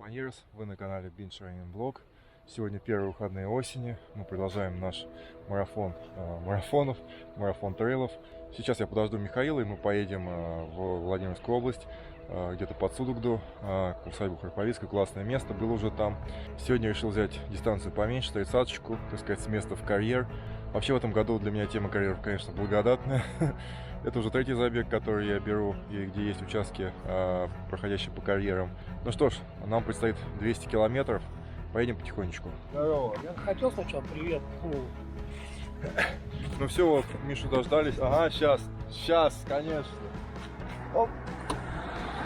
Компаньерс, вы на канале Binge Running Vlog. Сегодня первые выходные осени, мы продолжаем наш марафон марафонов, марафон трейлов. Сейчас я подожду Михаила, и мы поедем в Владимирскую область, где-то под Судогду, к усадьбу Харповицкой. Классное место, был уже там. Сегодня решил взять дистанцию поменьше, 30-очку, так сказать, с места в карьер. Вообще в этом году для меня тема карьеров, конечно, благодатная. Это уже третий забег, который я беру, и где есть участки, проходящие по карьерам. Ну что ж, нам предстоит 200 километров. Поедем потихонечку. Здорово. Я хотел сначала привет. Ну все, вот, Мишу дождались. Ага, сейчас, конечно. Оп.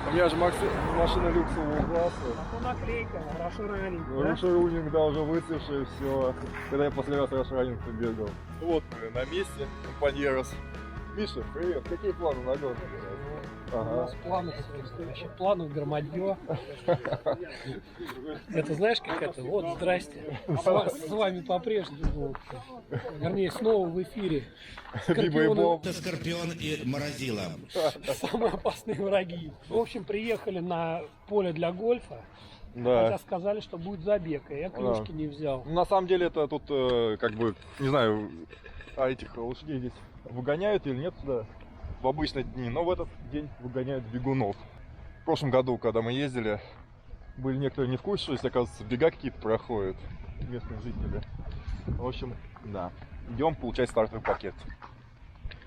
У меня же машина люксового класса. А то наклейка, Rush-Running. Rush-Running, да, уже выцвевший, все. Когда я после раз Rush-Running побегал. Вот мы на месте, Компаньерос. Миша, привет, какие планы на гонку? У нас планы, вообще планов громадье. Это знаешь, как это? Вот, здрасте. С вами по-прежнему, вернее, снова в эфире. Скорпион и Морозило. Самые опасные враги. В общем, приехали на поле для гольфа. Да. Хотя сказали, что будет забег, и я клюшки не взял. На самом деле это тут, как бы, не знаю, этих лошадей здесь выгоняют или нет сюда в обычные дни, но в этот день выгоняют бегунов. В прошлом году, когда мы ездили, были некоторые не в курсе, что здесь, оказывается, бега какие-то проходят местные жители. В общем, да, идем получать стартовый пакет.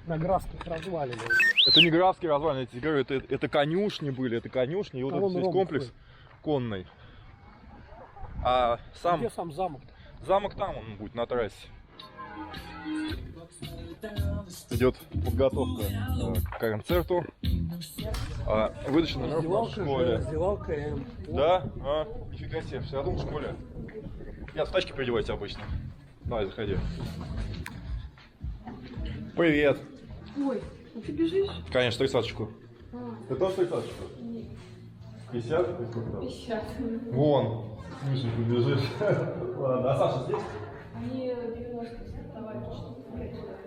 На Графских развалинах. Это не Графские развалины, я тебе говорю, это конюшни были, это конюшни, и вот этот весь комплекс конный. А сам... Где сам замок-то? Замок там он будет, на трассе. Идет подготовка к концерту. Выдача номеров в школе. Раздевалка М. Да? Нифига себе, все равно в школе. Я в тачке переодеваюсь обычно. Давай, заходи. Привет. Ой, а ты бежишь? Конечно, 30-очку. Ты тоже 30-очку? Нет. 50? 50. Вон. Миша, ты бежишь. Ладно, а Саша здесь? Они 90 стартовали, что-то.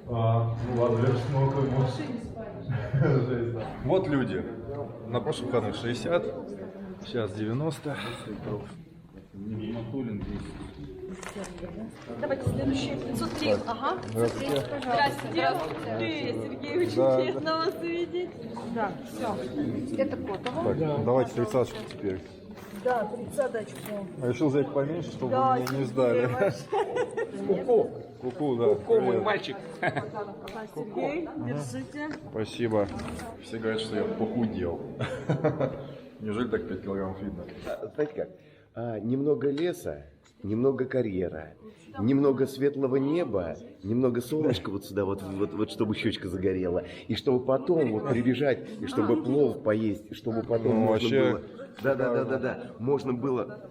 Ну ладно, лишь много В машине спали. Вот люди. На прошлых выходных 60, сейчас 90. Давайте следующий. 503. Ага. Здравствуйте. Здравствуйте. Здравствуйте, Сергей, очень приятно вас увидеть. Да, все. Это Котово. Так, давайте 30-очку теперь. Да, 30-очку. Решил взять поменьше, чтобы Да, вы меня не сдали. Ку-ку, да. Ку-ку, мой мальчик. Сергей, держите. Спасибо. Все говорят, что я похудел. Неужели так 5 килограммов видно? Знаете как? Немного леса, немного карьера, немного светлого неба, немного солнышка вот сюда, вот чтобы щечка загорела, и чтобы потом вот прибежать, и чтобы плов поесть, и чтобы потом можно вообще... было... Да, можно было...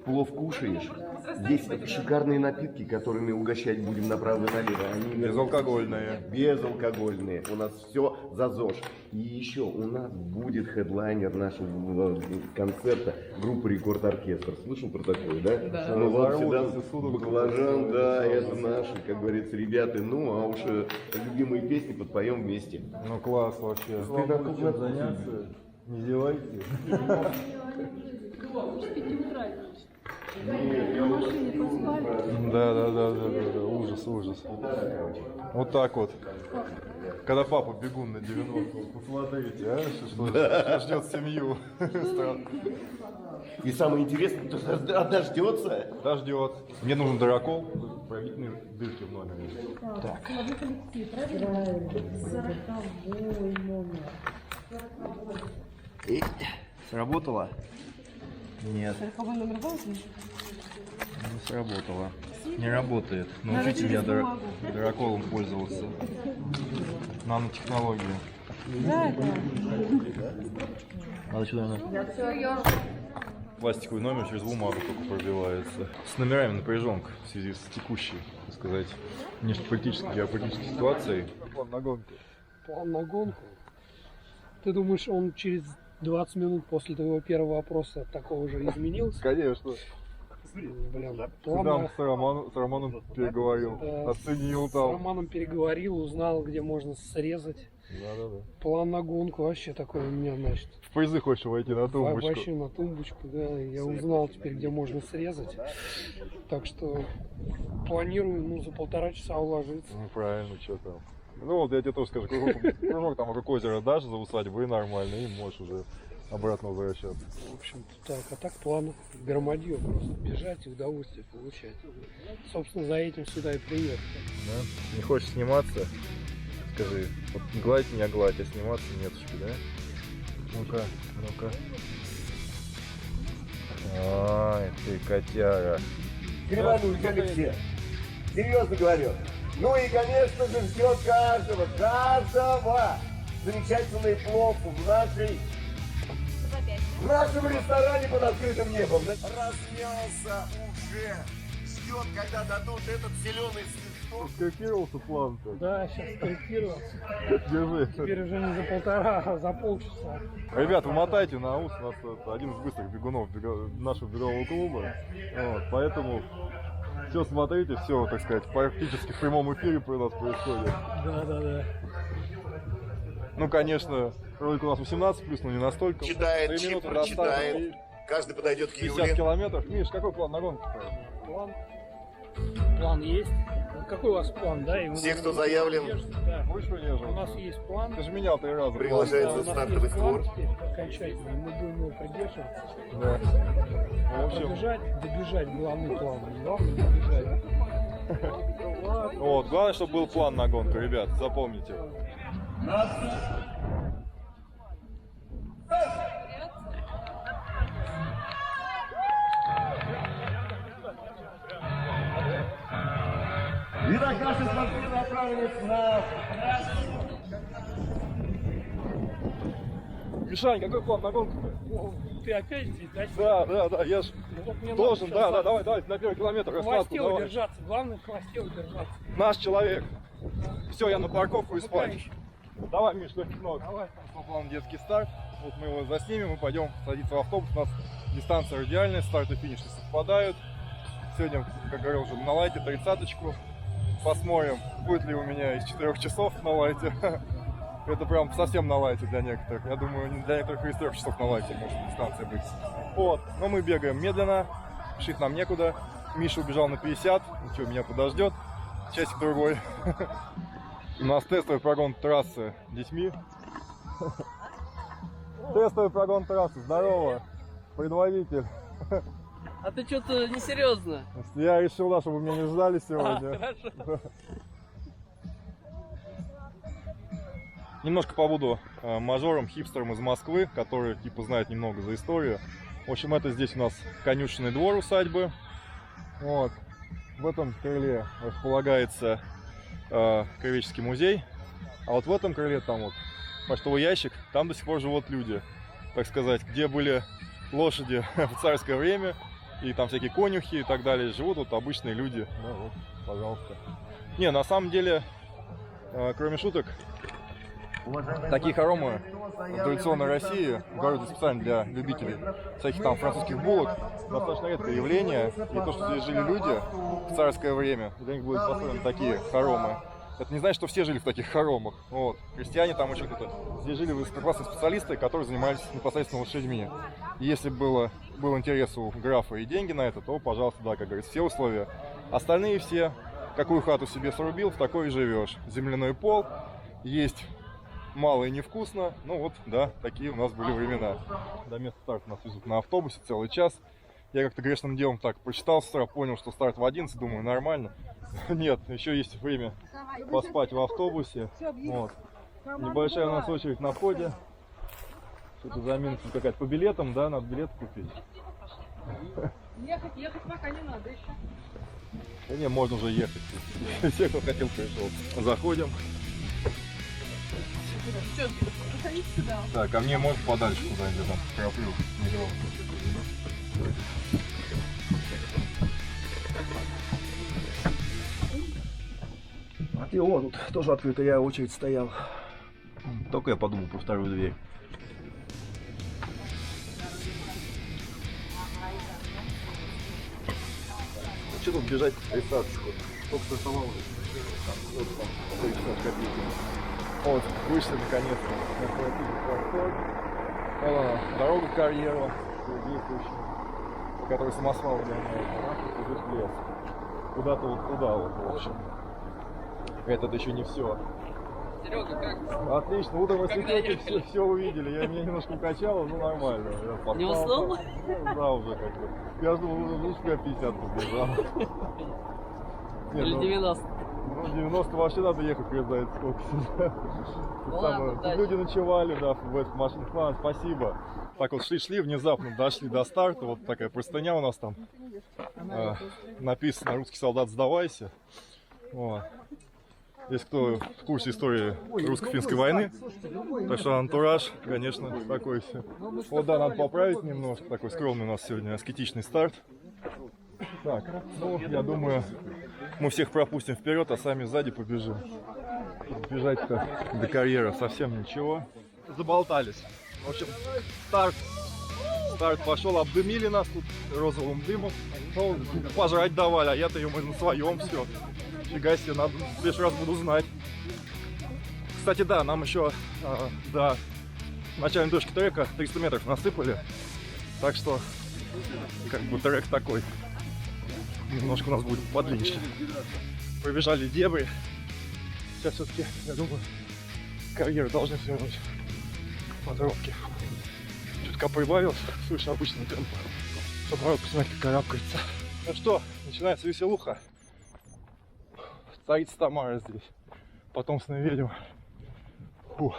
Плов кушаешь, здесь шикарные напитки, которыми угощать будем направо и налево. Они Безалкогольные. Безалкогольные. У нас все за ЗОЖ. И еще у нас будет хедлайнер нашего концерта группы Рекорд Оркестр. Слышал про такое, да? Да. Ну вот всегда баклажан, да, это наши, как говорится, ребята. Ну, а уж любимые песни подпоем вместе. Ну класс вообще. Ты на чем заняться? Не зевайте. С 5 утра. Да, ужас. Вот так вот. Когда папа бегун на 90, посмотрите, а, что ждет семью. И самое интересное, что дождется. Дождет. Мне нужен дырокол, пробитные дырки в номере. Так. Сработало? Нет. Не сработало. Не работает. Научите меня дыроколом пользоваться. Нанотехнологии. Надо сюда, пластиковый номер через бумагу только пробивается. С номерами напряженка в связи с текущей, так сказать, внешнеполитической, геополитической ситуацией. План на гонку. План на гонку? Ты думаешь, он через 20 минут после твоего первого вопроса такого же изменился? Конечно. Блин, Там с Романом переговорил, оценил с там. Романом переговорил, узнал, где можно срезать. Да-да-да. План на гонку вообще такой у меня, значит. В призы хочешь войти на тумбочку. Вообще на тумбочку, да. Я узнал теперь, где можно срезать. Так что планирую, ну, за 1,5 часа уложиться. Ну, правильно, что там. Ну, вот я тебе тоже скажу, кружок там вокруг озера дашь за усадьбу и нормально, и можешь уже обратно возвращаться. В общем-то так. А так план громадье просто. Бежать и удовольствие получать. Собственно, за этим сюда и приехал. Да? Не хочешь сниматься? Скажи, вот гладь меня гладь, а сниматься нетушки, да? Ну-ка, ну-ка. Ай, ты котяра. Криванулись, Алексей. Серьезно говорю. Ну и, конечно же, ждет каждого замечательный плов в нашем ресторане под открытым небом. Размялся уже. Ждет, когда дадут этот зеленый свисток. Скорректировался план-то? Да, сейчас скорректировался. Держи. Теперь уже не за 1,5, а за полчаса. Ребят, вымотайте на ус, у нас это один из быстрых бегунов нашего бегового клуба. Вот, поэтому все смотрите, все, так сказать, практически в прямом эфире у нас происходит. Да. Ну, конечно, ролик у нас 18+, но не настолько. Читает, 3 минуты прочитает. доставим. Каждый подойдет к 50 Юле. километров. Миш, какой план на гонку? План есть. Какой у вас план, да? И вы Все, кто заявлен, Да. Будешь придерживаться? У нас есть план. Ты же менял 3 раза. Приглашается Да, у нас стартовый есть план скор. теперь окончательный. Мы будем его придерживаться. Да. В общем, Добежать главный план. Главное добежать. вот, главное, чтобы был план на гонку, ребят, запомните. Итак, наши спортсмены направились на... Мишань, какой план на гонку? Ты опять здесь, да? Да, я ж Ну, вот мне должен, надо да, сейчас давай, на первый километр в раскладку, хвосте давай. удержаться. Главное в хвосте удержаться. Наш человек. Все, я на парковку и спать. Пока. Давай, Миш, легких ног. Давай. По плану детский старт. Вот мы его заснимем и пойдем садиться в автобус. У нас дистанция радиальная, старт и финиш не совпадают. Сегодня, как говорил уже, на лайте 30-очку. Посмотрим, будет ли у меня из 4 часов на лайте. Это прям совсем на лайте для некоторых. Я думаю, для некоторых из 3 часов на лайте может дистанция быть. Вот, но мы бегаем медленно, шить нам некуда. Миша убежал на 50, ничего, меня подождет. Часик другой. У нас тестовый прогон трассы с детьми. Тестовый прогон трассы, здорово, предводитель. А ты что-то несерьезно. Я решил, да, чтобы меня не ждали сегодня. Хорошо. Немножко побуду мажором, хипстером из Москвы, который типа знает немного за историю. В общем, это здесь у нас конюшенный двор усадьбы. Вот. В этом крыле располагается краеведческий музей. А вот в этом крыле там вот почтовый ящик, там до сих пор живут люди. Так сказать, где были лошади в царское время, и там всякие конюхи и так далее. Живут вот обычные люди. Да, вот, пожалуйста. Не, на самом деле, кроме шуток, такие хоромы в традиционной России, говорю, специально для любителей всяких там французских булок, достаточно редкое явление. И то, что здесь жили люди в царское время, для них будут построены такие хоромы. Это не значит, что все жили в таких хоромах. Вот. Крестьяне там очень кто-то. Здесь жили высококлассные специалисты, которые занимались непосредственно лошадьми. И если был интерес у графа и деньги на это, то, пожалуйста, да, как говорится, все условия. Остальные все, какую хату себе срубил, в такой и живешь. Земляной пол, есть мало и невкусно. Ну вот, да, такие у нас были времена. До места старта нас везут на автобусе целый час. Я как-то грешным делом так прочитал с утра, понял, что старт в 11, думаю, нормально. Нет, еще есть время поспать в автобусе. Вот. Небольшая у нас очередь на входе. Что-то заминка какая-то по билетам, да, надо билет купить. Ехать пока не надо еще. Да не, можно уже ехать. Все, кто хотел, пришел. Заходим. Что, заходите сюда. Так, ко мне можно подальше куда-нибудь там краплю. И он тут тоже открыто, я очередь стоял. Только я подумал про вторую дверь. Что тут бежать? 30 только стартовал. Вот, вышли наконец-то на платформу. Вот она, дорога в карьеру, который самосвал гоняет, а идет в лес. Куда-то вот туда вот, в общем. Это еще не все. Серега, как? Отлично, утром мы с Когда Летёкой ехали? все увидели. Меня немножко укачало, ну нормально. Я поспал, Не уснул? Ну, да, уже как бы. Я жду, лучше бы я 50 побежал. Нет, Или ну, 90? Ну, 90 вообще надо ехать, хрен знает сколько сюда. Ну Тут ладно, тут удачи. люди ночевали, да, в этих машинах. Ладно, спасибо. Так вот шли, внезапно дошли до старта. Вот такая простыня у нас там. Написано «Русский солдат, сдавайся». Вот. Если кто в курсе истории русско-финской войны, так что антураж, конечно, такой все. Вот да, надо поправить немножко. Такой скромный у нас сегодня аскетичный старт. Так, ну, я думаю, мы всех пропустим вперед, а сами сзади побежим. Бежать-то до карьера совсем ничего. Заболтались. В общем, старт пошел, обдымили нас тут розовым дымом. Ну, пожрать давали, а я-то ему на своем все. Фига себе, надо, в следующий раз буду знать. Кстати, да, нам еще до начальной точки трека 300 метров насыпали. Так что, как бы трек такой. Немножко у нас будет подлиннее. Пробежали дебри. Сейчас все-таки, я думаю, карьеры должны свернуть по дорожке. Чутка прибавился, слышу обычный темп. Чтобы народ посмотреть, как карабкается. Ну что, начинается веселуха. Царица Тамара здесь. Потомственная ведьма. Фу.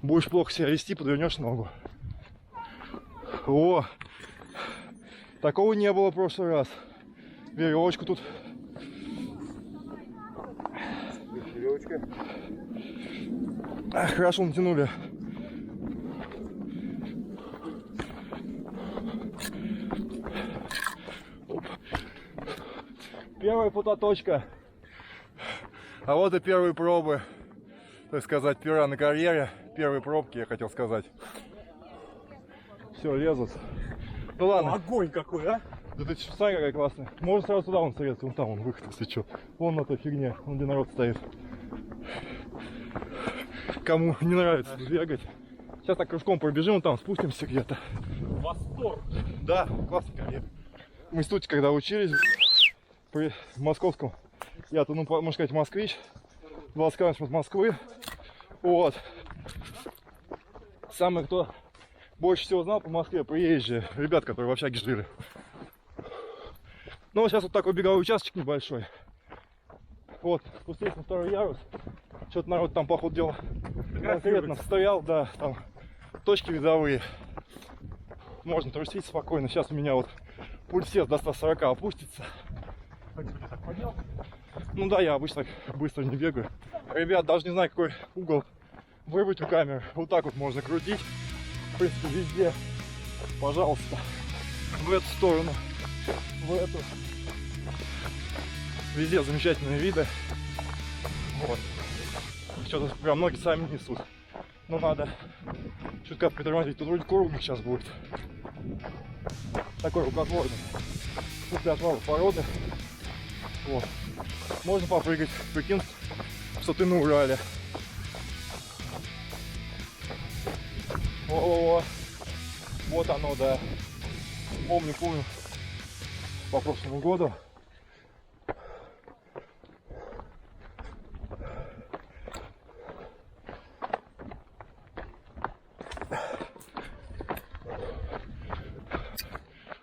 Будешь плохо себя вести, подвернешь ногу. О! Такого не было в прошлый раз. Веревочку тут. Веревочка. Хорошо натянули. Первая фототочка. А вот и первые пробы. Так сказать, пера на карьере. Первые пробки, я хотел сказать. Все, лезут. Ну ладно. Огонь какой, а? Да ты что, смотри, какая классная. Можно сразу туда, вон советский, вон там, вон выход, если что. Вон на той фигне, вон где народ стоит. Кому не нравится бегать. Сейчас так кружком пробежим, там спустимся где-то. Восторг. Да, классный карьер. Мы с Тутей, когда учились при московском, я-то, ну, можно сказать, москвич, 20 км от Москвы. Вот. Самый, кто больше всего знал по Москве, приезжие ребят, которые в общаге жили. Ну, сейчас вот такой беговой участок небольшой. Вот, спустились на второй ярус. Что-то народ там, по ходу дела, конкретно стоял, да, там точки видовые. Можно трусить спокойно. Сейчас у меня вот пульсет до 140 опустится. Ну да, я обычно так быстро не бегаю. Ребят, даже не знаю, какой угол выбрать у камеры. Вот так вот можно крутить. В принципе, везде. Пожалуйста. В эту сторону. В эту. Везде замечательные виды. Вот. Что-то прям ноги сами несут. Но надо чутка притормозить. Тут вроде круглый сейчас будет. Такой рукотворный. После отвала породы. Вот. Можно попрыгать, прикинь, что ты на Урале. О-о-о. Вот оно, да. Помню по прошлому году.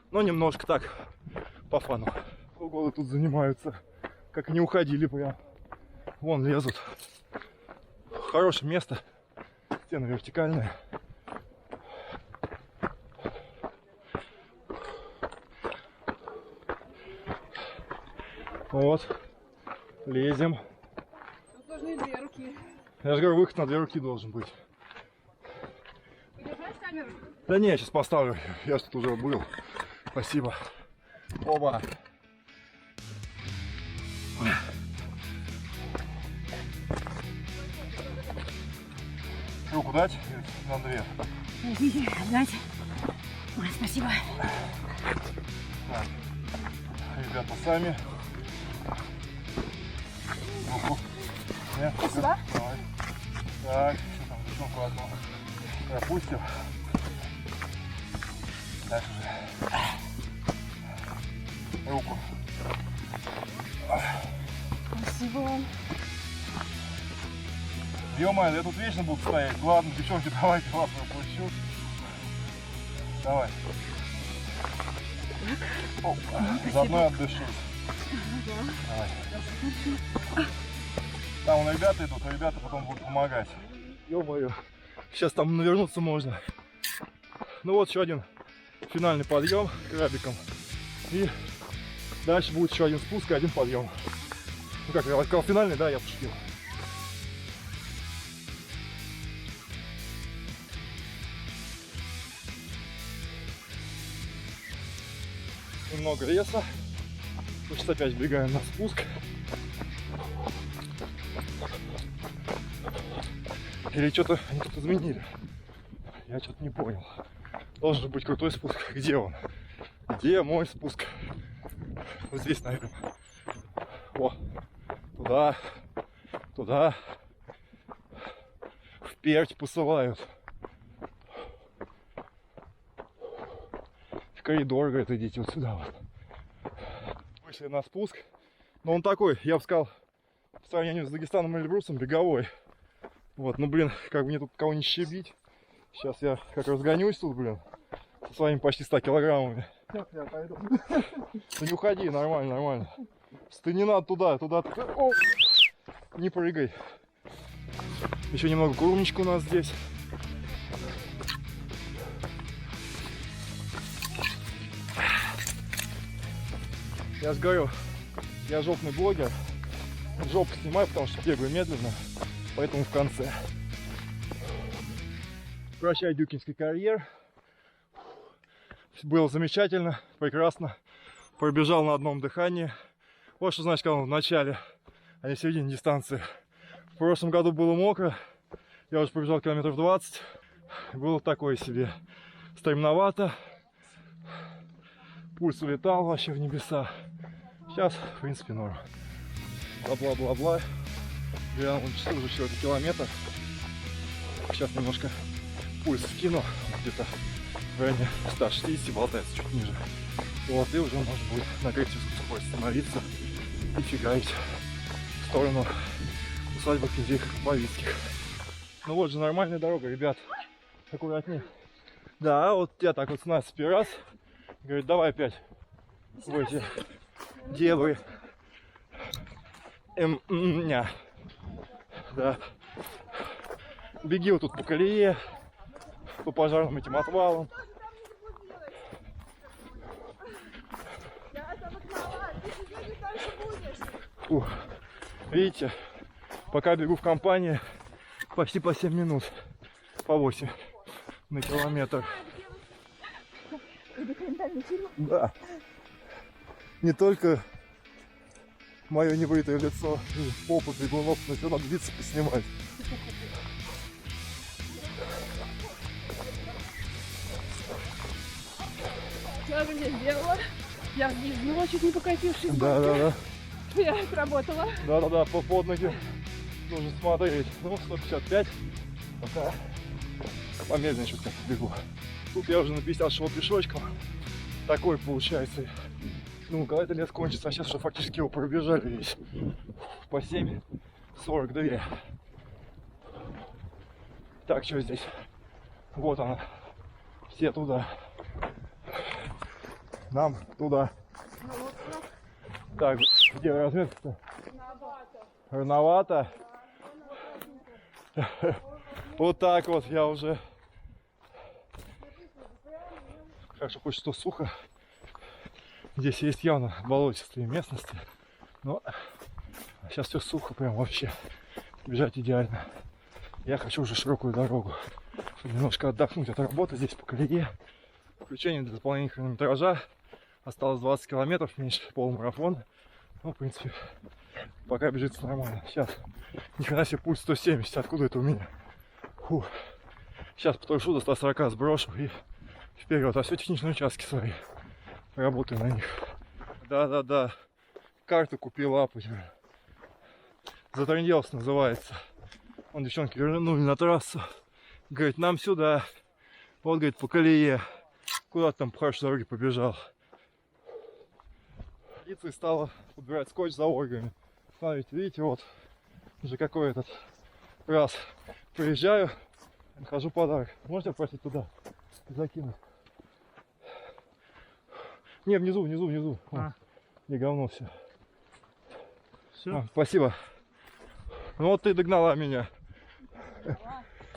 Но немножко так, по фану. Полгода тут занимаются, как не уходили прям. Вон лезут. Хорошее место. Стены вертикальные. Вот. Лезем. Тут нужны 2 руки. Я же говорю, выход на 2 руки должен быть. Держать камеру? Да не, я сейчас поставлю. Я тут уже был. Спасибо. Оба. Руку дать? На 2. Дайте. Ой, спасибо. Так. Ребята сами. Руку. Нет? Сюда? Давай. Так, что там, девчонку одну пропустил. Дальше же. Руку. Спасибо вам. Ё-моё, я тут вечно буду стоять. Ладно, девчонки, давайте вас пропущу. Давай. О, заодно отдышусь. Давай. Там вон ребята идут, а ребята потом будут помогать. Ё-моё, сейчас там навернуться можно. Ну вот еще один финальный подъем крабиком. И дальше будет еще один спуск и один подъем. Ну как, я сказал финальный, да, я пошутил. Немного веса. Мы сейчас опять вбегаем на спуск. Или что-то они тут изменили. Я что-то не понял. Должен быть крутой спуск. Где он? Где мой спуск? Вот здесь, наверное. О, туда, туда. Вперед посылают. В коридор, говорит, идите вот сюда вот. Вышли на спуск. Но он такой, я бы сказал, по сравнению с Дагестаном или Эльбрусом, беговой. Вот, ну блин, как бы мне тут кого не щебить. Сейчас я как разгонюсь тут, блин, со своими почти 100 килограммами. Да не уходи, нормально, нормально. Ты не надо туда, туда. О! Не прыгай. Еще немного курумничка у нас здесь. Я же говорю, я жопный блогер. Жопу снимаю, потому что бегаю медленно. Поэтому в конце. Прощай, Дюкинский карьер. Было замечательно, прекрасно. Пробежал на одном дыхании. Вот что значит, когда он в начале, а не в середине дистанции. В прошлом году было мокро. Я уже пробежал километров 20. Было такое себе. Стремновато. Пульс улетал вообще в небеса. Сейчас, в принципе, норм. Бла-бла-бла-бла. Глянул на часы, уже 4 километр. Сейчас немножко пульс скину. Где-то в районе 160, болтается чуть ниже. Вот, и уже можно будет на критическую скорость становиться и фигарить в сторону усадьбы князей Бавицких. Ну вот же нормальная дорога, ребят. Аккуратнее. Да, вот я так вот с насыпи раз. Говорит, давай опять в эти девы. Да. Беги вот тут по колее, по пожарным этим отвалам. Фух. Видите, пока бегу в компании, почти по 7 минут, по 8 на километр. Да. Не только мое небритое лицо, попу, бегунов, но все надо биться поснимать. Что я здесь делала? Я взвизгнула, чуть не покатившись. Да. Я отработала. Да, под ноги нужно смотреть. Ну, 155. Пока помедленнее чуть-чуть бегу. Тут я уже на 50 шел пешочком. Такой получается. Ну, когда это лес кончится, а сейчас уже фактически его пробежали весь. По 7:42. Так, что здесь? Вот она. Все туда. Нам туда. Так, где разметка-то? Рановато. Вот так вот я уже. Хорошо, хоть что сухо. Здесь есть явно болотистые местности. Но сейчас все сухо, прям вообще. Бежать идеально. Я хочу уже широкую дорогу, чтобы немножко отдохнуть от работы здесь по колее. Включение для заполнения хронометража. Осталось 20 километров, меньше полумарафон. Ну, в принципе, пока бежится нормально. Сейчас, ни хрена себе, пульс 170. Откуда это у меня? Фух. Сейчас потрушу до 140, сброшу и вперед. А все техничные участки свои. Работаю на них. Да. Карту купил, лапу. Затрынделся, называется. Вон девчонки вернули на трассу. Говорит, нам сюда. Вот, говорит, по колее. Куда-то там по хорошей дороге побежал. Полиция стала подбирать скотч за органами. Смотрите, видите, вот уже какой этот раз приезжаю, нахожу подарок. Можете попросить туда закинуть? Не, внизу. Вон, не говно все. Спасибо. Ну вот ты догнала меня.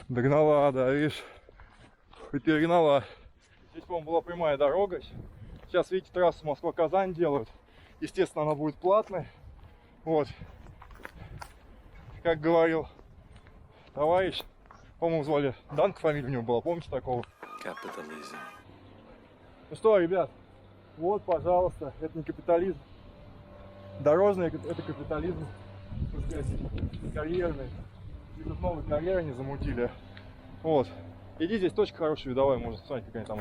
Догнала, да, видишь. И перегнала. Здесь, по-моему, была прямая дорога. Сейчас, видите, трассу Москва-Казань делают. Естественно, она будет платной. Вот. Как говорил товарищ, по-моему, звали Данк, фамилия у него была, помните такого? Капитализм. Ну что, ребят, вот, пожалуйста, это не капитализм. Дорожный это капитализм, так сказать, карьерный. И тут новые карьеры не замутили. Вот. Иди, здесь точка хорошая видовая, можно смотреть, какая там.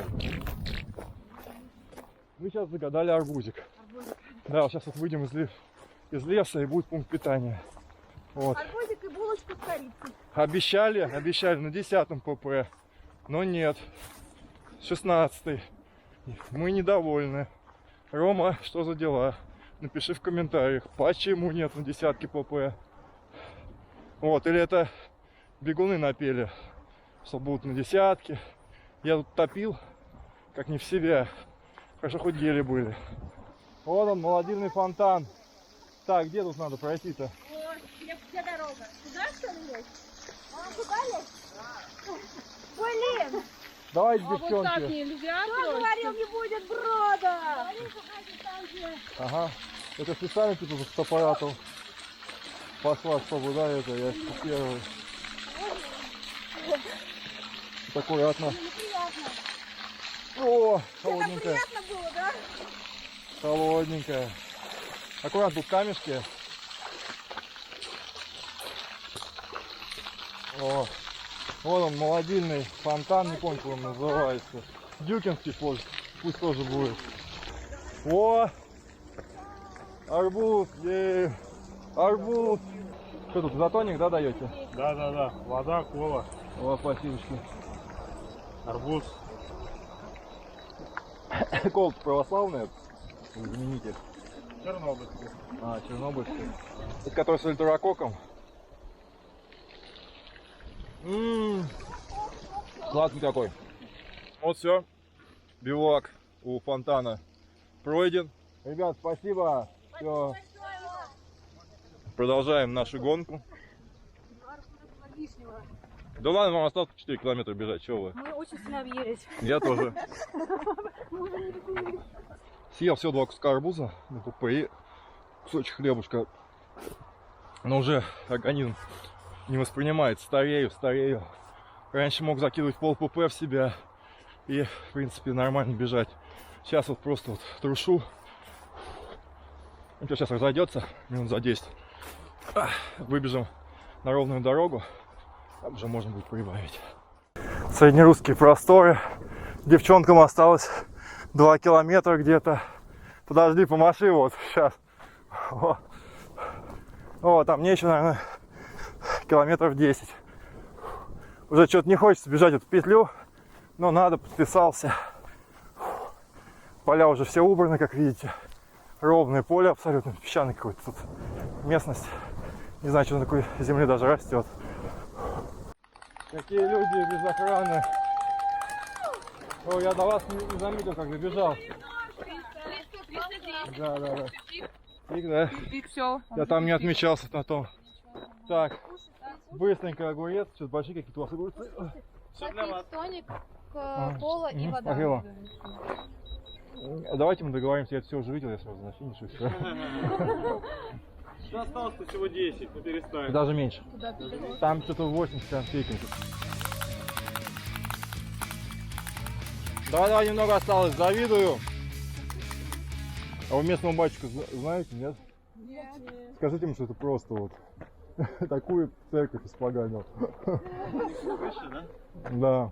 Мы сейчас загадали арбузик. Да, сейчас вот выйдем из леса и будет пункт питания. Вот. Арбузик и булочку с корицей. Обещали на 10-м ПП, но нет. 16-й. Мы недовольны. Рома, что за дела? Напиши в комментариях, почему нет на 10-ке ПП. Вот, или это бегуны напели, что будут на 10-ке. Я тут топил, как не в себя. Хорошо, хоть гели были. Вот он, молодильный фонтан. Так, где тут надо пройти-то? Где дорога? Туда что ли есть? А, туда ли? Блин! Давайте, Вот так девчонки. нельзя. Кто говорил, не будет брода? Ага. Это специально типа с фотоаппаратом пошла, чтобы, да, это я первый. Такой аккуратно. О, холодненькая. Приятно было, да? Холодненькая. Аккуратно, тут камешки. О, вот он, молодильный фонтан, не помню, как он называется. Дюкинский пусть тоже будет. О, арбуз, арбуз. Что тут, изотоник, да, даете? Да. Вода, кола, О, спасибо. арбуз. Кола православная, знаменитый. Чернобыльский. А, чернобыльский. Это который с ультракоком. Сладкий такой. Вот все. Бивак у фонтана пройден. Ребят, спасибо. Все. Продолжаем нашу гонку. Да ладно, вам осталось 4 километра бежать, чего вы? Мы очень сильно объелись. Я тоже. Съел все 2 куска арбуза на ПП и кусочек хлебушка. Но уже организм не воспринимает. Старею. Раньше мог закидывать пол ПП в себя и, в принципе, нормально бежать. Сейчас вот просто вот трушу. Он сейчас разойдется минут за 10. Выбежим на ровную дорогу. Там уже можно будет прибавить. Среднерусские просторы. Девчонкам осталось 2 километра где-то. Подожди, помаши вот сейчас. О, там мне еще, наверное, километров 10. Уже что-то не хочется бежать эту петлю, но надо, подписался. Поля уже все убраны, как видите. Ровное поле абсолютно, песчаный какой-то тут местность. Не знаю, что на такой земле даже растет. Какие люди без охраны. О, я до вас не заметил, как забежал. Да. Фиг, да? Все. Я там не отмечался на том. Так, быстренько огурец. Что-то большие какие-то у вас огурцы. Тоник, кола и вода. Спасибо. Давайте мы договоримся, я это все уже видел, я сразу на финише. Все. Да осталось-то всего 10, ну перестань. Даже меньше. Там что-то 80 конфетин. Давай, немного осталось, завидую. А вы местного батюшка знаете, нет? Нет. Скажите ему, что это просто вот такую церковь испоганил. Выше, да? Да.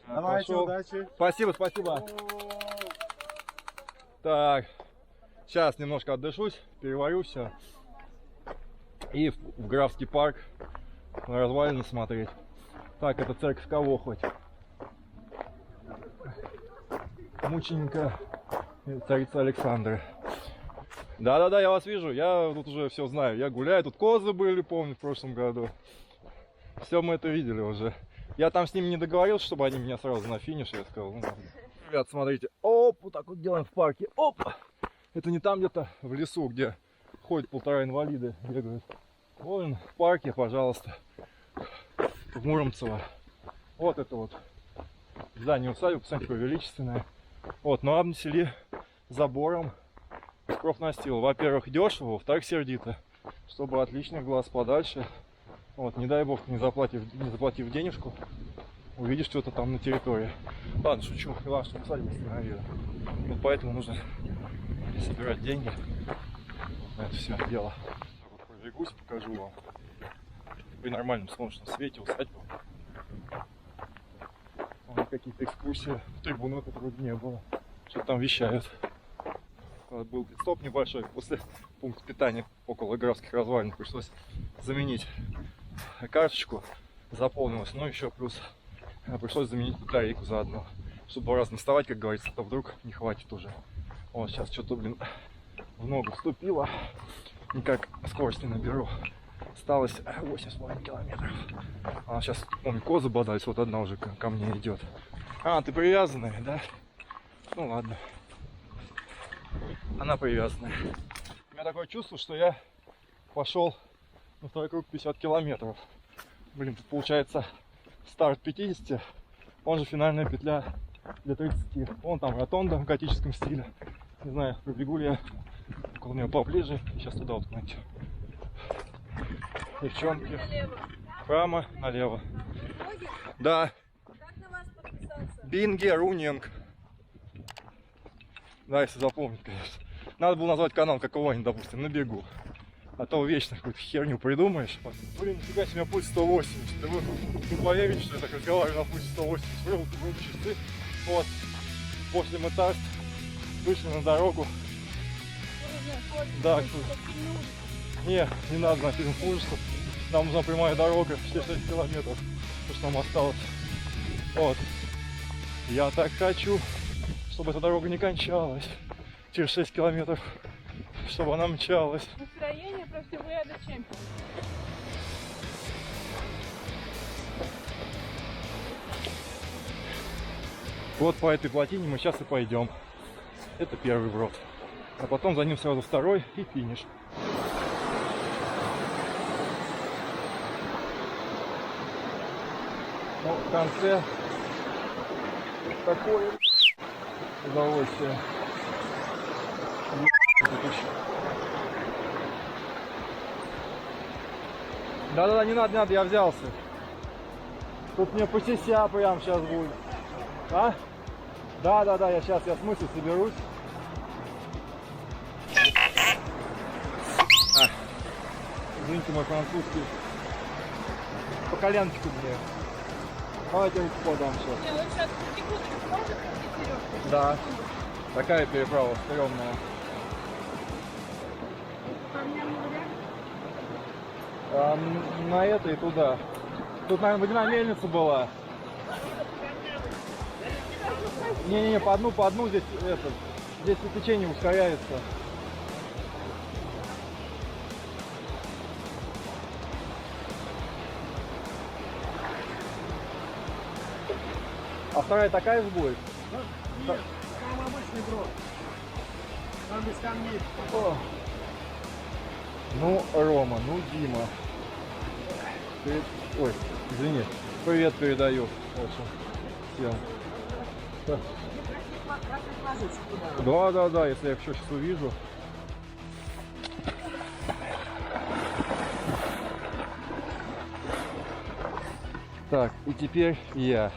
Давайте, Пошел. удачи. Спасибо. Так, сейчас немножко отдышусь, переварю все. И в Графский парк на развалины смотреть. Так, это церковь кого хоть? Мученика царица Александра. Да-да-да, я вас вижу, я тут уже все знаю. Я гуляю, тут козы были, помню, в прошлом году. Все мы это видели уже. Я там с ними не договорился, чтобы они меня сразу на финиш, я сказал, ну ладно. Ребят, смотрите, оп, вот так вот делаем в парке, оп. Это не там где-то в лесу, где ходят 1,5 инвалида, бегают. Вон в парке, пожалуйста, в Муромцево. Вот это вот здание усадьбы, посмотрите, какое величественное. Вот, но обнесли забором с профнастила. Во-первых, дешево, во-вторых, сердито. Чтобы от лишних глаз подальше. Вот, не дай бог, не заплатив денежку, увидишь что-то там на территории. Ладно, шучу, главное, чтобы усадьбу остановили. Вот поэтому нужно собирать деньги на это все дело. Вот пробегусь, покажу вам. При нормальном солнечном свете усадьбу. Вот какие-то экскурсии, трибуны, которых не было. Что там вещают. Был стоп небольшой, после пункта питания около Графских развалин пришлось заменить карточку, заполнилась, но еще плюс пришлось заменить батарейку заодно, чтобы раз не вставать, как говорится, а то вдруг не хватит уже. Вот сейчас что-то, блин, в ногу вступило, никак скорость не наберу. Осталось 8,5 километров. А сейчас, помню, козы бодались, вот одна уже ко мне идет. А, ты привязанная, да? Ну ладно. Она привязанная. У меня такое чувство, что я пошел на второй круг 50 километров. Блин, тут получается старт 50, он же финальная петля для 30. Вон там ротонда в готическом стиле. Не знаю, пробегу ли я около нее поближе. Сейчас туда уткнуть. Девчонки. Прямо налево. Да. Как на вас подписаться? Бинге Рунинг. Да, если запомнить, конечно. Надо было назвать канал какого-нибудь, допустим, на бегу. А то вечно какую-то херню придумаешь. Блин, нифига себе, у меня пульс 180. Вы не поверите, что я так разговариваю на пульсе 180. Вроде часы. Вот. После мытарств вышли на дорогу. Да, не надо на фильм ужасов. Нам нужна прямая дорога, 66 километров. То, что нам осталось. Вот. Я так хочу, чтобы эта дорога не кончалась. Через 6 километров, чтобы она мчалась. Настроение противоядия чемпиона. Вот по этой плотине мы сейчас и пойдем. Это первый врот. А потом за ним сразу второй и финиш. Ну, в конце такое удовольствие. Да-да-да, не надо, я взялся. Тут мне посися прям сейчас будет. А? Да-да-да, я сейчас, с мысли соберусь. Извините, мой французский. По коленочку мне. Давайте руку подам сейчас. Вы сейчас секундочку можете вперед? Да. Такая переправа стрёмная. На это и туда. Тут, наверное, водяная мельница была. Не-не-не, по одну здесь здесь течение ускоряется. А вторая такая же будет? Нет, там обычный брод. Там без камней. О. Ну, Рома, ну, Дима. Ой, извини. Привет передаю. Всем. Да, если я еще сейчас увижу. Так, и теперь я.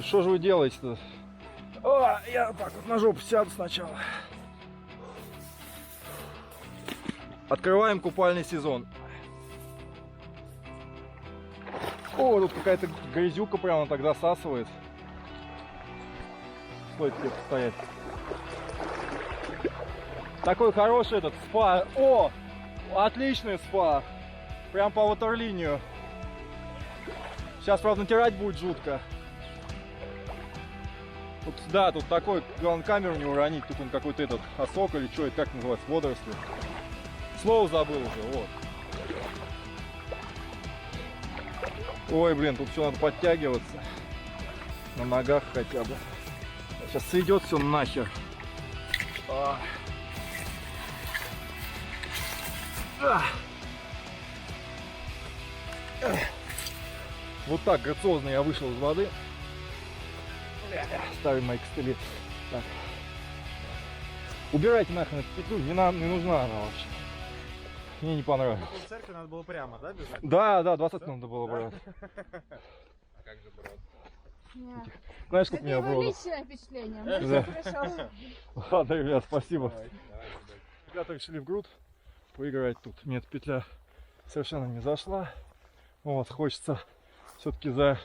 Что же вы делаете-то? О, я так вот на жопу сяду сначала. Открываем купальный сезон. О, тут какая-то грязюка прямо так засасывает. Стоит тебе постоять. Такой хороший этот спа. О, отличный спа. Прям по ватерлинию. Сейчас, правда, натирать будет жутко. Тут, да, тут такой, главное, камеру не уронить. Тут он какой-то этот осок или что, это как называется, водоросли. Слово забыл уже, вот. Ой, блин, тут все надо подтягиваться. На ногах хотя бы. Сейчас сойдет все нахер. Вот так грациозно я вышел из воды. Ставим мои костыли. Так. Убирайте нахрен эту петлю, не нужна она вообще. Мне не понравилось. В церкви надо было прямо, да, бежать? Да, 20 надо было брать. А как же брат? Знаешь, как меня было? Личное впечатление. Да. Хорошо. Ладно, ребят, спасибо. Давай. Ребята решили в груд поиграть тут. Мне эта петля совершенно не зашла. Вот, хочется все-таки за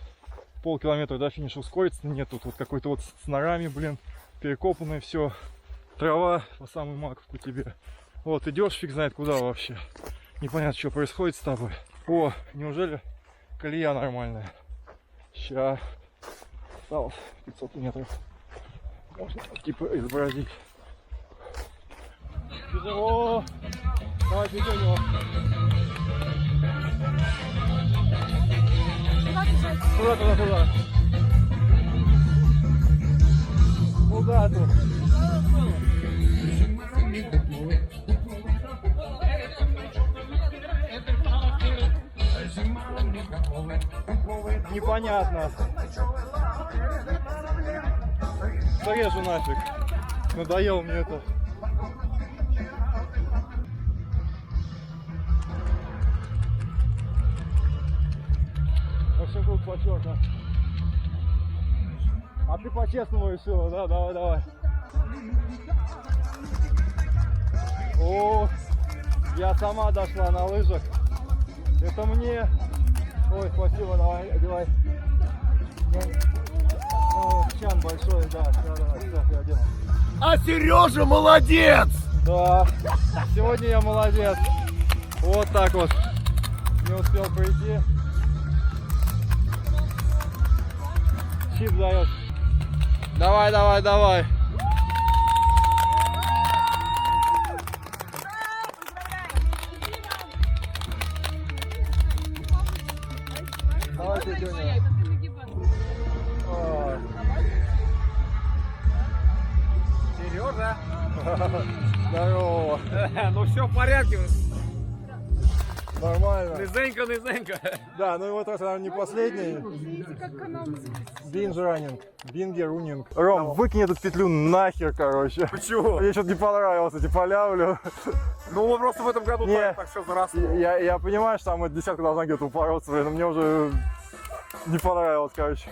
полкилометра до финиша ускориться. Нет, тут вот какой-то вот с норами, блин, перекопанное все. Трава по самую маковку тебе. Вот, идешь фиг знает куда вообще. Непонятно, что происходит с тобой. О, неужели колея нормальная? Ща. Осталось 500 метров. Можно типа изобразить. Тяжело. Давай, беги у него. Туда. Куда тут? Непонятно. Зарежу нафиг. Надоело мне это. В общем, тут плачёка. А ты по-честному решила, да? Давай. О, я сама дошла на лыжах. Это мне. Ой, спасибо, давай, одевай. О, чан большой, да, давай, я одену. А Сережа молодец! Да, сегодня я молодец. Вот так вот. Не успел пройти. Щит дает. Давай. Давай, Тетюня. Сережа! Здорово. Ну все в порядке. Нормально. Низенько. Да, ну и вот это, наверное, не последний. Бинги рунинг. Ром, выкинь эту петлю нахер, короче. Почему? Мне что-то не понравилось, эти поля, бля. Ну мы просто в этом году Не. так все заросло. Я понимаю, что там эта десятка должна где-то упороться, но мне уже не понравилось, короче.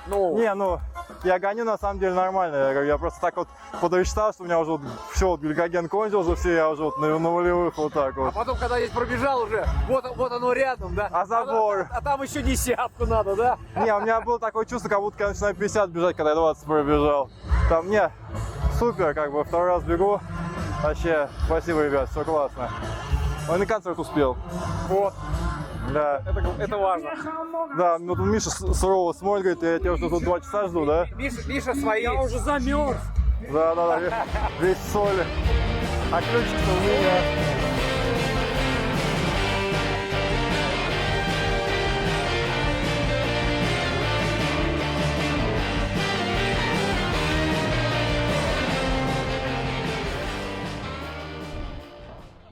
Ну, Не, ну, я гоню на самом деле нормально. Я просто так вот подрасчитал, что у меня уже вот все, вот гликоген кончился, все, я уже вот на нулевых вот так а вот. потом, когда здесь пробежал уже, вот оно рядом, да? А забор? А там еще десятку надо, да? Не, у меня было такое чувство, как будто я начинаю 50 бежать, когда я 20 пробежал. Там, не, супер, как бы, второй раз бегу. Вообще, спасибо, ребят, все классно. Он и концерт успел. Вот, Да. это важно. Да, ну тут Миша сурово смотрит, говорит, я тебя уже тут 2 часа жду, да? Миша свои. Я уже замерз. Да, весь в соли. А ключик-то у меня.